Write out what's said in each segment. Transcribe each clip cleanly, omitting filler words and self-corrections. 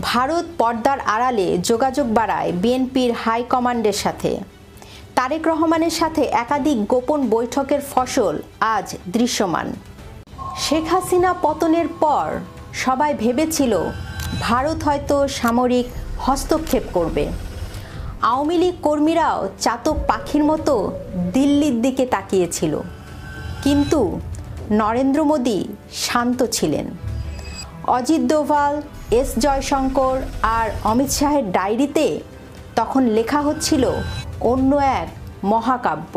ভারত পর্দার আড়ালে যোগাযোগ বাড়ায় বিএনপির হাইকমান্ডের সাথে। তারেক রহমানের সাথে একাধিক গোপন বৈঠকের ফসল আজ দৃশ্যমান। শেখ হাসিনা পতনের পর সবাই ভেবেছিল ভারত হয়তো সামরিক হস্তক্ষেপ করবে। আওয়ামী লীগ কর্মীরাও চাতক পাখির মতো দিল্লির দিকে তাকিয়েছিল, কিন্তু নরেন্দ্র মোদি শান্ত ছিলেন। অজিত দোভাল, এস জয়শঙ্কর আর অমিত শাহের ডায়েরিতে তখন লেখা হচ্ছিল অন্য এক মহাকাব্য,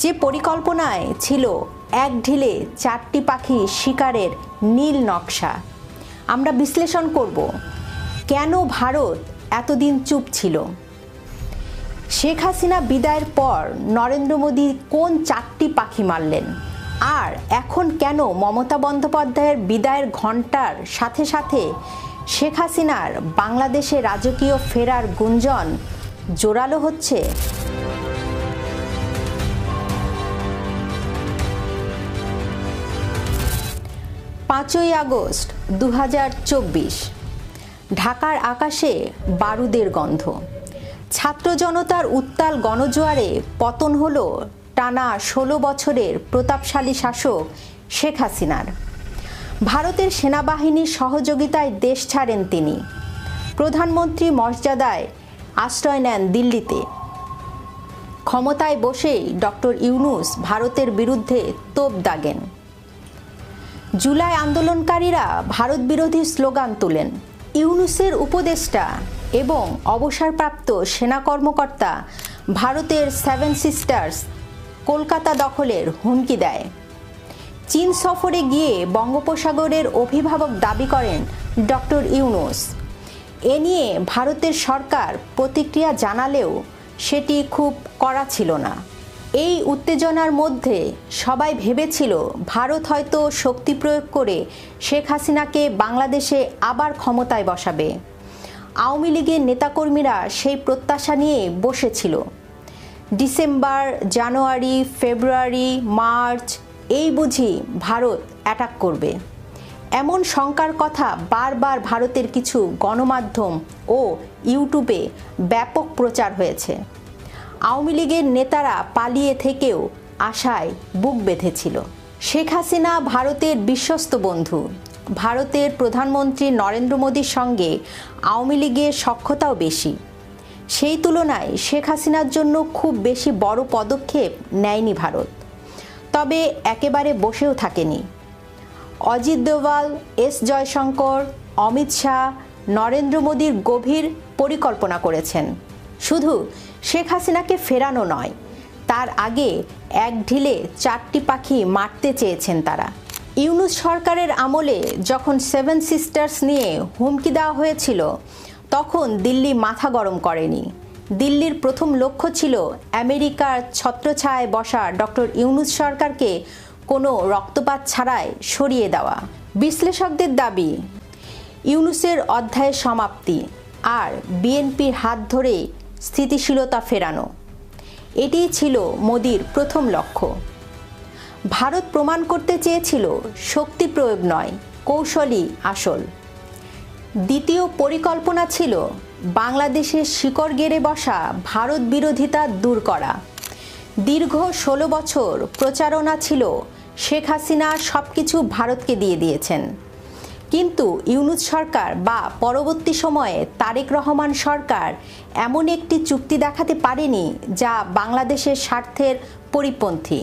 যে পরিকল্পনায় ছিল এক ঢিলে 4টি পাখি শিকারের নীল নকশা। আমরা বিশ্লেষণ করব কেন ভারত এতদিন চুপ ছিল, শেখ হাসিনা বিদায়ের পর নরেন্দ্র মোদি কোন 4টি পাখি মারলেন, আর এখন কেন মমতা বন্দ্যোপাধ্যায়ের বিদায়ের ঘণ্টার সাথে সাথে শেখ হাসিনার বাংলাদেশে রাজকীয় ফেরার গুঞ্জন জোরালো হচ্ছে। 5ই আগস্ট 2024, ঢাকার আকাশে বারুদের গন্ধ। ছাত্র জনতার উত্তাল গণজোয়ারে পতন হলো টানা 16 বছরের প্রতাপশালী শাসক শেখ হাসিনার। ভারতের সেনাবাহিনীর সহযোগিতায় দেশ ছাড়েন তিনি। প্রধানমন্ত্রী মর্যাদায় আশ্রয় নেন দিল্লিতে। ক্ষমতায় বসেই ডক্টর ইউনূস ভারতের বিরুদ্ধে তোপ দাগেন। জুলাই আন্দোলনকারীরা ভারত বিরোধী স্লোগান তোলেন। ইউনূসের উপদেষ্টা এবং অবসরপ্রাপ্ত সেনা কর্মকর্তা ভারতের 7 সিস্টার্স কলকাতা দখলের হুমকি দেয়। চীন সফরে গিয়ে বঙ্গোপসাগরের অভিভাবক দাবি করেন ডক্টর ইউনূস। এ নিয়ে ভারতের সরকার প্রতিক্রিয়া জানালেও সেটি খুব কড়া ছিল না। এই উত্তেজনার মধ্যে সবাই ভেবেছিল ভারত হয়তো শক্তি প্রয়োগ করে শেখ হাসিনাকে বাংলাদেশে আবার ক্ষমতায় বসাবে। আওয়ামী লীগের নেতাকর্মীরা সেই প্রত্যাশা নিয়ে বসেছিল। ডিসেম্বর, জানুয়ারি, ফেব্রুয়ারি, মার্চ, এই বুঝি ভারত অ্যাটাক করবে, এমন শঙ্কার কথা বারবার ভারতের কিছু গণমাধ্যম ও ইউটিউবে ব্যাপক প্রচার হয়েছে। আওয়ামী লীগের নেতারা পালিয়ে থেকেও আশায় বুক বেঁধেছিল। শেখ হাসিনা ভারতের বিশ্বস্ত বন্ধু। ভারতের প্রধানমন্ত্রী নরেন্দ্র মোদির সঙ্গে আওয়ামী লীগের সখ্যতাও বেশি। সেই তুলনায় শেখ হাসিনার জন্য খুব বেশি বড় পদক্ষেপ নেয়নি ভারত, তবে একেবারে বসেও থাকেনি। অজিত দোভাল, এস জয়শঙ্কর, অমিত শাহ নরেন্দ্র মোদির গভীর পরিকল্পনা করেছেন। শুধু শেখ হাসিনাকে ফেরানো নয়, তার আগে এক ঢিলে 4টি পাখি মারতে চেয়েছেন তারা। ইউনূস সরকারের আমলে যখন 7 সিস্টার্স নিয়ে হুমকি দেওয়া হয়েছিল, তখন দিল্লি মাথা গরম করেনি। দিল্লির প্রথম লক্ষ্য ছিল আমেরিকার ছত্রছায়ায় বসা ডক্টর ইউনূস সরকারকে কোনো রক্তপাত ছাড়াই সরিয়ে দেওয়া। বিশ্লেষকদের দাবি, ইউনূসের অধ্যায়ের সমাপ্তি আর বিএনপির হাত ধরে স্থিতিশীলতা ফেরানো, এটিই ছিল মোদির প্রথম লক্ষ্য। ভারত প্রমাণ করতে চেয়েছিল শক্তি প্রয়োগ নয়, কৌশলই আসল। দ্বিতীয় পরিকল্পনা ছিল বাংলাদেশের শিকড় গেড়ে বসা ভারত বিরোধিতা দূর করা। দীর্ঘ 16 বছর প্রচারণা ছিল শেখ হাসিনা সবকিছু ভারতকে দিয়ে দিয়েছেন, কিন্তু ইউনূস সরকার বা পরবর্তী সময়ে তারেক রহমান সরকার এমন একটি চুক্তি দেখাতে পারেনি যা বাংলাদেশের স্বার্থের পরিপন্থী।